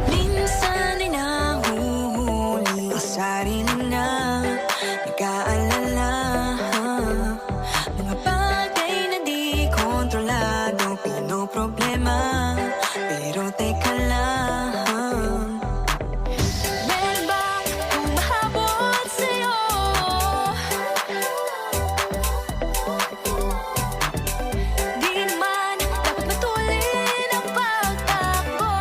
Minsan ay nahuhuli ang sarili na nag-aalala. Mga bagay na di kontrolado, pinoproblema. Pero teka lang, meron bang humahabol sa'yo? Di naman dapat matulin ang pagtakbo.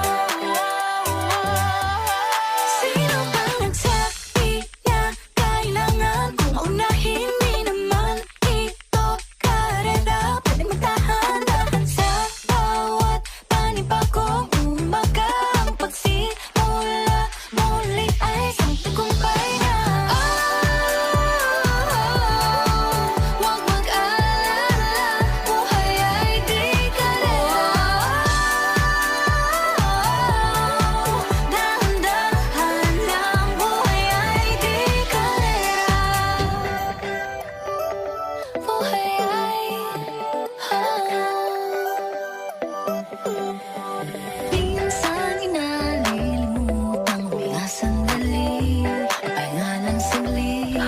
Sino bang nagsabi na kailangan kong maunahin? Di naman ito karera, pwede magtahan-tahan sa bawat panibagong umaga. Ang pagsimula muli ay isang tagumpay na. Huwag mag-alala, buhay ay di karera. Dahan-dahan lang, buhay ay di karera. Buhay ay minsan inalilimutang huminga sandali, ang pahinga lang saglit.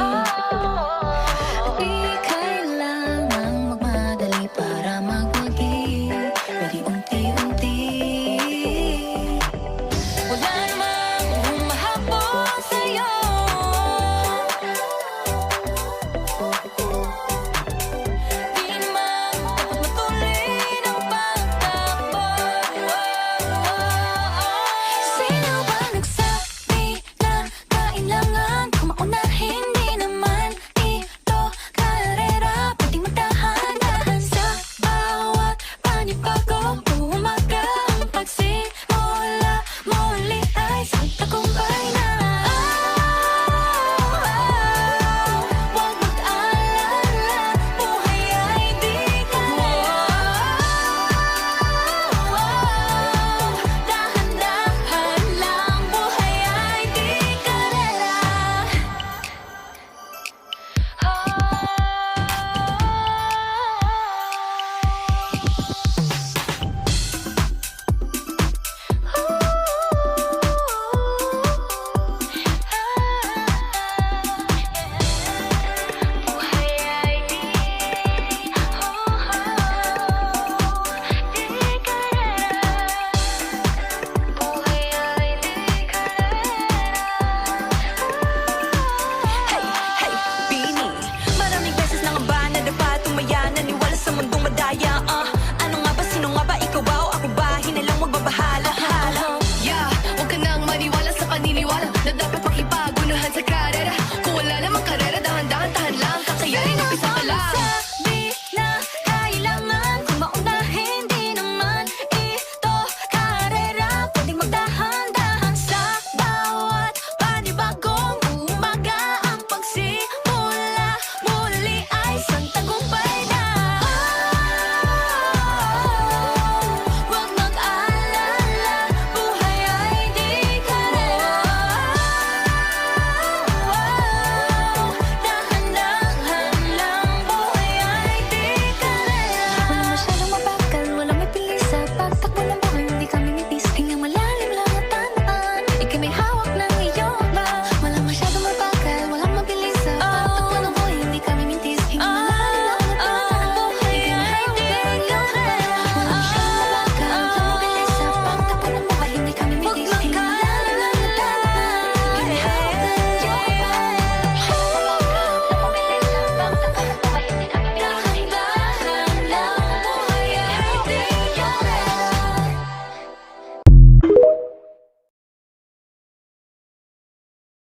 Di kailangang magmadali para magwagi, pwede unti-unti. Wala namang humahabol sa'yo. Di naman dapat matulin ang pagtakbo. Sino bang nagsabi na kailangan kong maunahin? Di naman ito karera, pwedeng magtahan-tahan sa bawat panibagong umaga. Ang pagsimula muli ay isang tagumpay na. Huwag mag-alala, buhay ay di karera. Dahan-dahan lang, buhay ay di karera. Buhay ay di karera. Buhay ay di karera. Hey, Bini, maraming beses nang ba na dapat tumaya, naniwala sa mundong madaya.